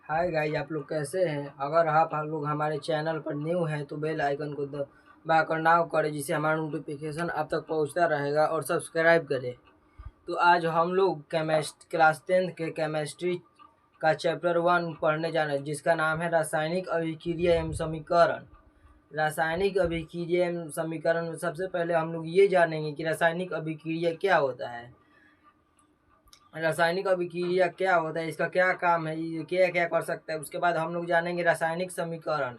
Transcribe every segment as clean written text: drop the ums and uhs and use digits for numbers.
Hi guys, आप लोग कैसे हैं। अगर आप लोग हमारे चैनल पर न्यू हैं तो बेल आइकन को दबाकर नाव करें, जिससे हमारा नोटिफिकेशन आप तक पहुंचता रहेगा, और सब्सक्राइब करें। तो आज हम लोग क्लास 10 के केमिस्ट्री का चैप्टर 1 पढ़ने जा रहे हैं, जिसका नाम है रासायनिक अभिक्रिया एवं समीकरण। रासायनिक अभिक्रिया एवं समीकरण में सबसे पहले हम लोग ये जानेंगे कि रासायनिक अभिक्रिया क्या होता है। रासायनिक अभिक्रिया क्या होता है, इसका क्या काम है, ये क्या क्या कर सकता है। उसके बाद हम लोग जानेंगे रासायनिक समीकरण।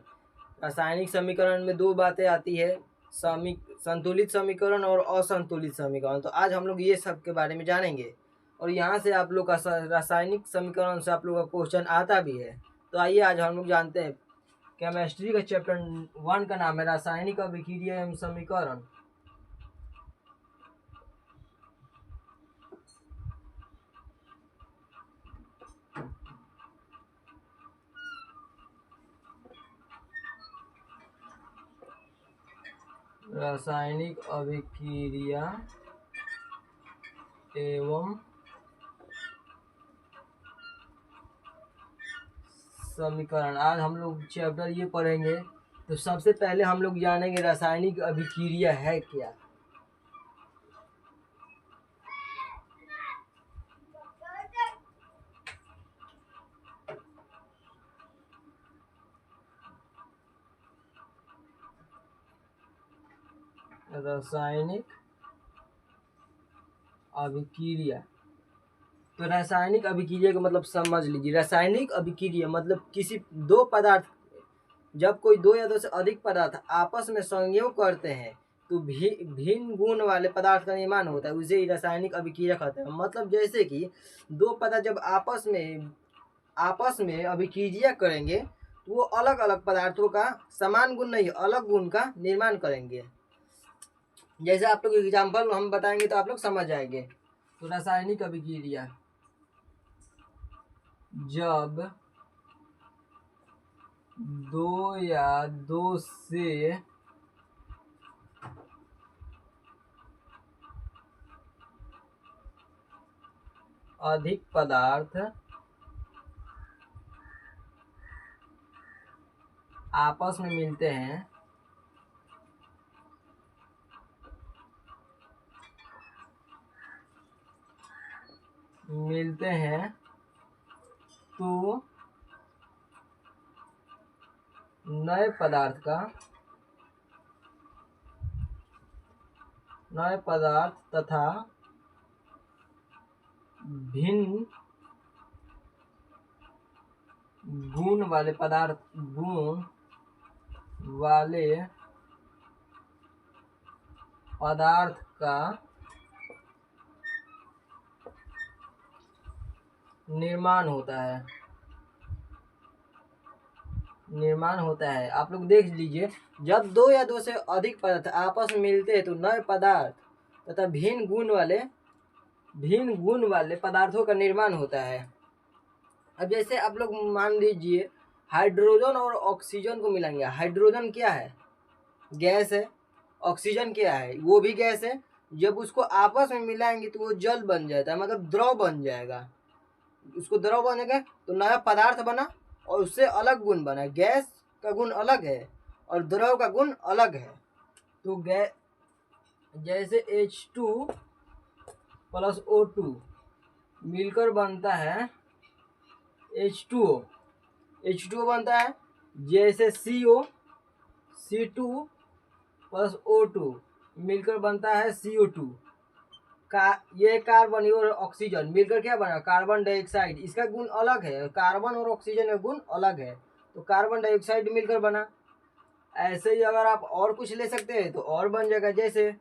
रासायनिक समीकरण में दो बातें आती है, संतुलित समीकरण और असंतुलित समीकरण। तो आज हम लोग ये सब के बारे में जानेंगे, और यहाँ से आप लोग का रासायनिक समीकरण से आप लोग का क्वेश्चन आता भी है। तो आइए आज हम लोग जानते हैं। केमिस्ट्री का चैप्टर 1 का नाम है रासायनिक अभिक्रिया एवं समीकरण। रासायनिक अभिक्रिया एवं समीकरण। आज हम लोग चैप्टर ये पढ़ेंगे। तो सबसे पहले हम लोग जानेंगे रासायनिक अभिक्रिया है क्या। रासायनिक अभिक्रिया, तो रासायनिक अभिक्रिया का मतलब समझ लीजिए। रासायनिक अभिक्रिया मतलब किसी दो पदार्थ, जब कोई दो या दो से अधिक पदार्थ आपस में संयोग करते हैं तो भिन्न गुण वाले पदार्थ का निर्माण होता है, उसे ही रासायनिक अभिक्रिया कहते हैं। मतलब जैसे कि दो पदार्थ जब आपस में अभिक्रिया करेंगे तो वो अलग अलग पदार्थों का समान गुण नहीं, अलग गुण का निर्माण करेंगे। जैसे आप लोग एग्जाम्पल हम बताएंगे तो आप लोग समझ जाएंगे। तो रासायनिक अभिक्रिया, जब दो या दो से अधिक पदार्थ आपस में मिलते हैं तो नए पदार्थ तथा भिन्न गुण वाले पदार्थ का निर्माण होता है। आप लोग देख लीजिए, जब दो या दो से अधिक पदार्थ आपस में मिलते हैं तो नए पदार्थ तथा भिन्न गुण वाले पदार्थों का निर्माण होता है। अब जैसे आप लोग मान लीजिए हाइड्रोजन और ऑक्सीजन को मिलाएंगे। हाइड्रोजन क्या है? गैस है। ऑक्सीजन क्या है? वो भी गैस है। जब उसको आपस में मिलाएंगे तो वो जल बन जाता है, मतलब द्रव बन जाएगा। उसको द्रव बनेगा तो नया पदार्थ बना और उससे अलग गुण बना। गैस का गुण अलग है और द्रव का गुण अलग है। तो गैस जैसे H2 प्लस O2 मिलकर बनता है H2O बनता है। जैसे C2 प्लस O2 मिलकर बनता है CO2 का। ये कार्बन और ऑक्सीजन मिलकर क्या बना? Carbon dioxide. इसका गुण अलग है, कार्बन और ऑक्सीजन का गुण अलग है, तो कार्बन डाइऑक्साइड मिलकर बना। ऐसे ही अगर आप और कुछ ले सकते हैं तो और बन जाएगा। जैसे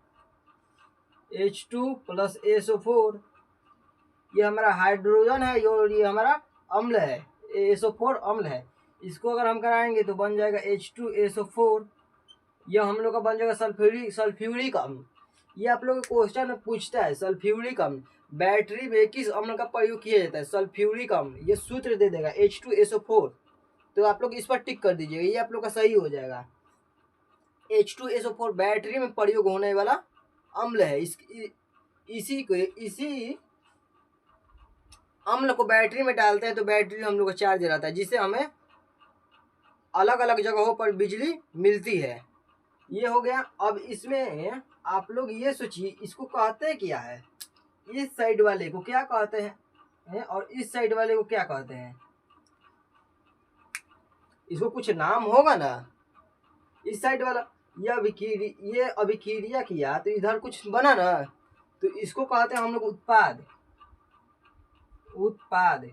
H2 प्लस SO4, ये हमारा हाइड्रोजन है और ये हमारा अम्ल है, SO4 अम्ल है। इसको अगर हम कराएंगे तो बन जाएगा H2SO4। यह हम लोग का बन जाएगा सल्फ्यूरिक अम्ल। ये आप लोग क्वेश्चन में पूछता है, सल्फ्यूरिक अम्ल बैटरी में किस अम्ल का प्रयोग किया जाता है? सल्फ्यूरिक अम्ल। ये सूत्र दे देगा H2SO4, तो आप लोग इस पर टिक कर दीजिएगा, ये आप लोग का सही हो जाएगा। H2SO4 बैटरी में प्रयोग होने वाला अम्ल है। इसी अम्ल को बैटरी में डालते हैं तो बैटरी हम लोग को चार्ज रहता है, जिससे हमें अलग अलग जगहों पर बिजली मिलती है। ये हो गया। अब इसमें आप लोग ये सोचिए इसको कहते क्या है, इस साइड वाले को क्या कहते हैं और इस साइड वाले को क्या कहते हैं? इसको कुछ नाम होगा ना। इस साइड वाला ये अभिक्रिया किया तो इधर कुछ बना ना, तो इसको कहते हैं हम लोग उत्पाद। उत्पाद।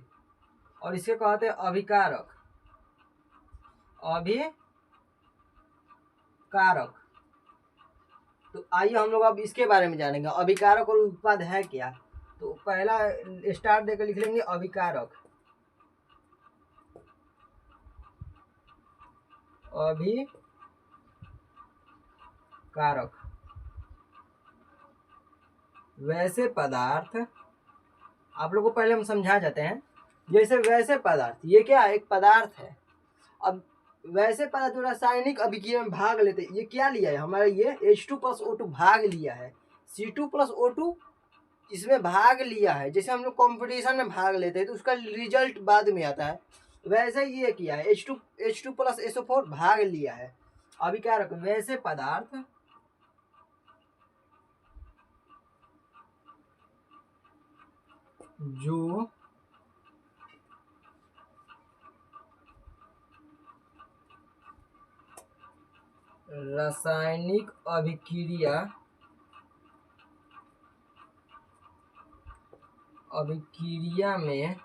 और इसे कहते हैं अभिकारक। अभिकारक। तो आइए हम लोग अब इसके बारे में जानेंगे, अभिकारक और उत्पाद है क्या। तो पहला स्टार देकर लिख लेंगे अभिकारक। अभिकारक वैसे पदार्थ, आप लोगों को पहले हम समझा जाते हैं। जैसे वैसे पदार्थ, ये क्या एक पदार्थ है। अब वैसे पदार्थ जो रासायनिक अभिक्रिया में भाग लेते, ये क्या लिया है हमारा, ये H2+O2 भाग लिया है। C2+O2 इसमें भाग लिया है। जैसे हम लोग कंपटीशन में भाग लेते हैं तो उसका रिजल्ट बाद में आता है, वैसे ही ये किया है। H2+SO4 भाग लिया है। अभिकारक वैसे पदार्थ जो रासायनिक अभिक्रिया में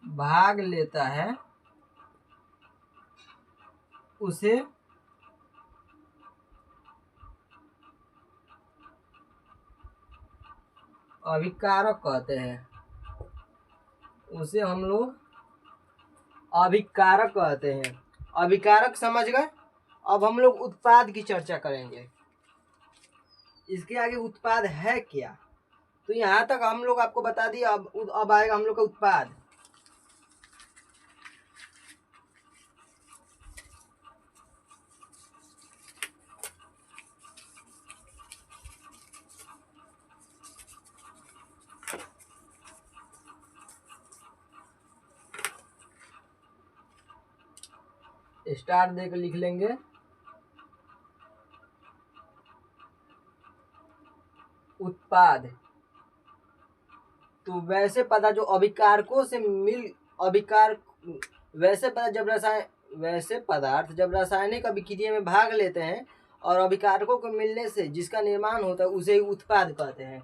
भाग लेता है, उसे अभिकारक कहते हैं। उसे हम लोग अभिकारक कहते हैं। अभिकारक समझ गए। अब हम लोग उत्पाद की चर्चा करेंगे। इसके आगे उत्पाद है क्या, तो यहाँ तक हम लोग आपको बता दिए। अब आएगा हम लोग का उत्पाद। स्टार देकर लिख लेंगे उत्पाद। तो वैसे पदार्थ जो अभिकारकों से वैसे पदार्थ जब रासायनिक अभिक्रिया में भाग लेते हैं और अभिकारकों को मिलने से जिसका निर्माण होता है उसे उत्पाद कहते हैं।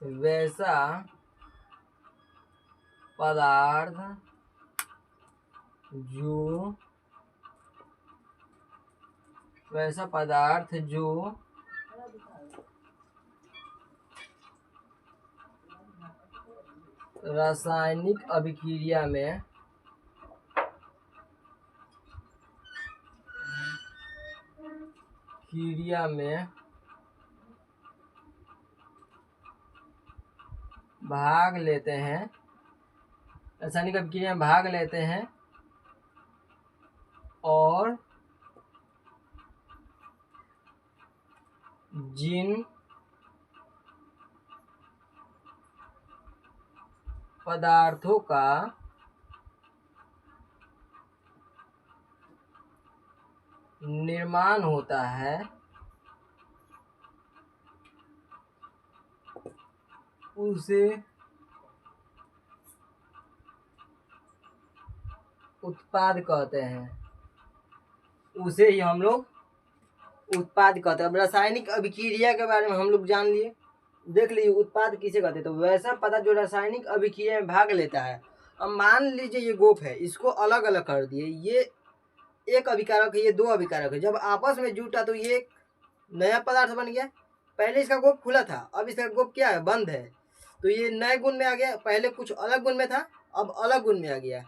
वैसा पदार्थ जो रासायनिक अभिक्रिया में भाग लेते हैं, रासायनिक अभिक्रिया में भाग लेते हैं और जिन पदार्थों का निर्माण होता है उसे उत्पाद कहते हैं। उसे ही हम लोग उत्पाद कहते हैं। अब रासायनिक अभिक्रिया के बारे में हम लोग जान लिए, देख लीजिए उत्पाद किसे कहते हैं। तो वैसा पदार्थ जो रासायनिक अभिक्रिया में भाग लेता है। अब मान लीजिए ये गोप है, इसको अलग अलग कर दिए, ये एक अभिकारक है, ये दो अभिकारक है। जब आपस में जुटा तो ये एक नया पदार्थ बन गया। पहले इसका गोप खुला था, अब इसका गोप क्या है, बंद है। तो ये नए गुण में आ गया, पहले कुछ अलग गुण में था, अब अलग गुण में आ गया।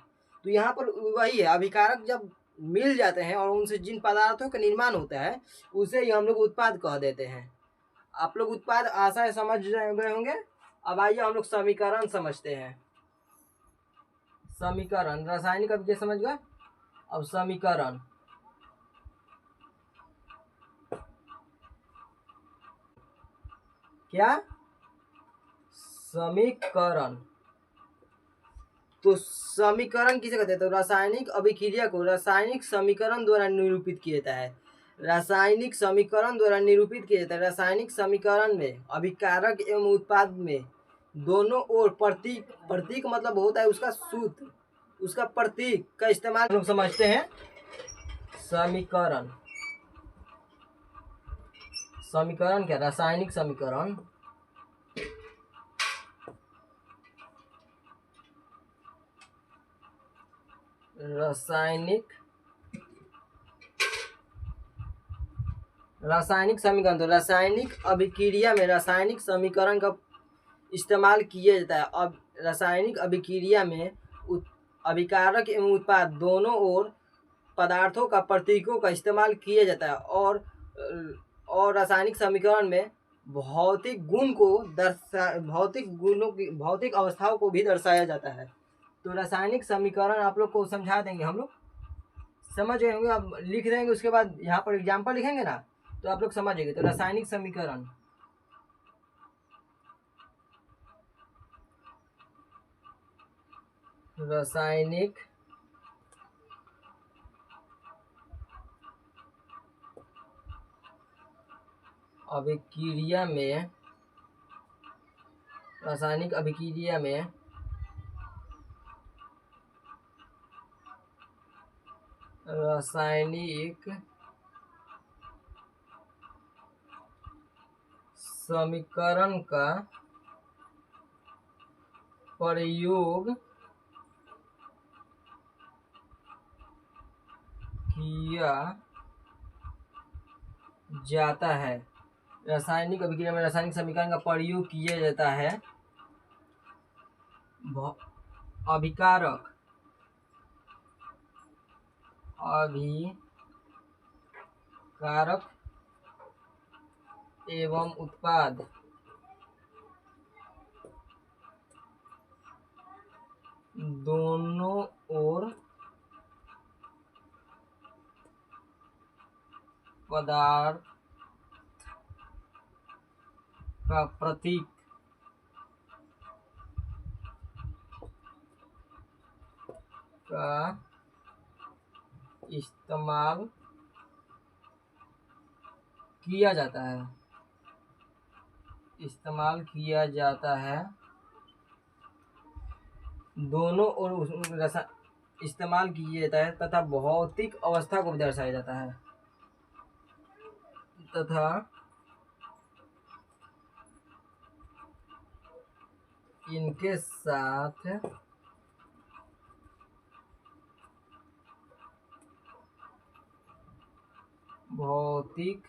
तो यहाँ पर वही है, अभिकारक जब मिल जाते हैं और उनसे जिन पदार्थों का निर्माण होता है उसे ही हम लोग उत्पाद कह देते हैं। आप लोग उत्पाद आशा है समझ गए होंगे। अब आइए हम लोग समीकरण समझते हैं। समीकरण रासायनिक अभिक्रिया समझ गए। अब समीकरण क्या? समीकरण। तो समीकरण किसे कहते हैं? तो रासायनिक अभिक्रिया को रासायनिक समीकरण द्वारा निरूपित किया जाता है। रासायनिक समीकरण द्वारा निरूपित किया जाता है। रासायनिक समीकरण में अभिकारक एवं उत्पाद में दोनों ओर प्रतीक, प्रतीक मतलब होता है उसका सूत्र, उसका प्रतीक का इस्तेमाल लोग समझते हैं। समीकरण, समीकरण क्या? रासायनिक समीकरण रासायनिक समीकरण। तो रासायनिक अभिक्रिया में रासायनिक समीकरण का इस्तेमाल किया जाता है। अब रासायनिक अभिक्रिया में अभिकारक एवं उत्पाद दोनों ओर पदार्थों का प्रतीकों का इस्तेमाल किया जाता है। और रासायनिक समीकरण में भौतिक गुण को भौतिक गुणों की भौतिक अवस्थाओं को भी दर्शाया जाता है। तो रासायनिक समीकरण आप लोग को समझा देंगे, हम लोग समझ गए होंगे। अब लिख देंगे, उसके बाद यहाँ पर एग्जाम्पल लिखेंगे ना, तो आप लोग समझेंगे। तो रासायनिक समीकरण रासायनिक अभिक्रिया में रासायनिक अभिक्रिया में रासायनिक समीकरण का प्रयोग किया जाता है। रासायनिक अभिक्रिया में रासायनिक समीकरण का प्रयोग किया जाता है अभिकारक एवं उत्पाद दोनों ओर पदार्थ का प्रतीक का इस्तेमाल किया जाता है। दोनों ओर इस्तेमाल किया जाता है तथा भौतिक अवस्था को भी दर्शाया जाता है। तथा इनके साथ भौतिक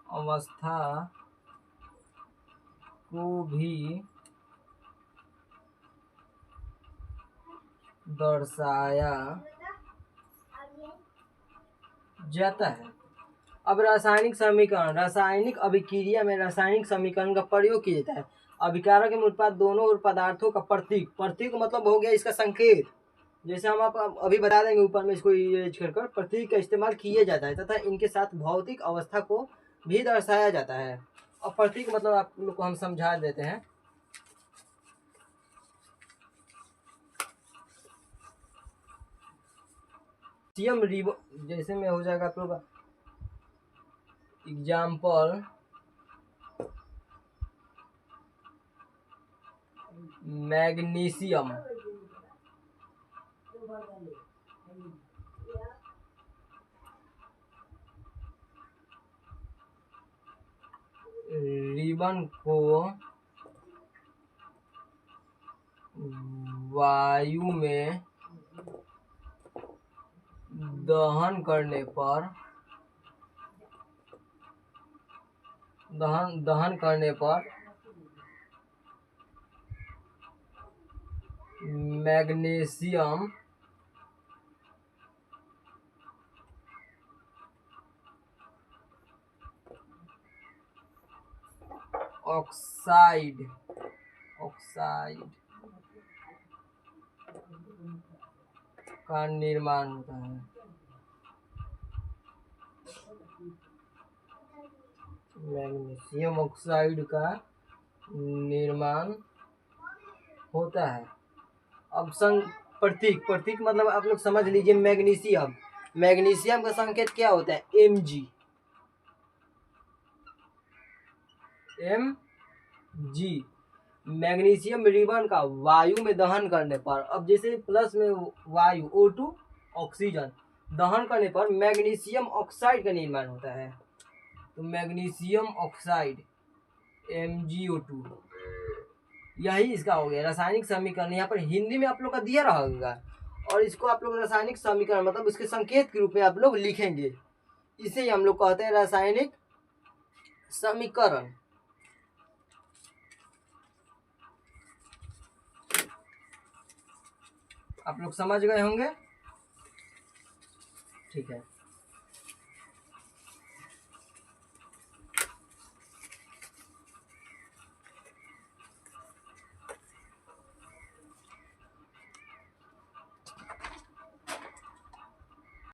अवस्था को भी दर्शाया जाता है। अब रासायनिक समीकरण रासायनिक अभिक्रिया में रासायनिक समीकरण का प्रयोग किया जाता है। अभिकारक एवं उत्पाद दोनों ओर पदार्थों का प्रतीक, प्रतीक मतलब हो गया इसका संकेत। जैसे हम आप अभी बता देंगे ऊपर में, इसको यूज कर प्रतीक का इस्तेमाल किया जाता है तथा इनके साथ भौतिक अवस्था को भी दर्शाया जाता है। और प्रतीक मतलब आप लोग को हम समझा देते हैं। जैसे में हो जाएगा आप लोग एग्जाम्पल मैग्नीशियम, रिबन को वायु में दहन करने पर मैग्नीशियम ऑक्साइड का निर्माण होता है। मैग्नीशियम ऑक्साइड का निर्माण होता है। अब प्रतीक प्रतीक मतलब आप लोग समझ लीजिए, मैग्नीशियम मैग्नीशियम का संकेत क्या होता है? Mg। Mg मैग्नीशियम रिबन का वायु में दहन करने पर, अब जैसे प्लस में वायु O2 ऑक्सीजन दहन करने पर मैग्नीशियम ऑक्साइड का निर्माण होता है। तो मैग्नीशियम ऑक्साइड MgO2, यही इसका हो गया रासायनिक समीकरण। यहाँ पर हिंदी में आप लोग का दिया रहेगा और इसको आप लोग रासायनिक समीकरण मतलब इसके संकेत के रूप में आप लोग लिखेंगे। इसे ही हम लोग कहते हैं रासायनिक समीकरण। आप लोग समझ गए होंगे, ठीक है।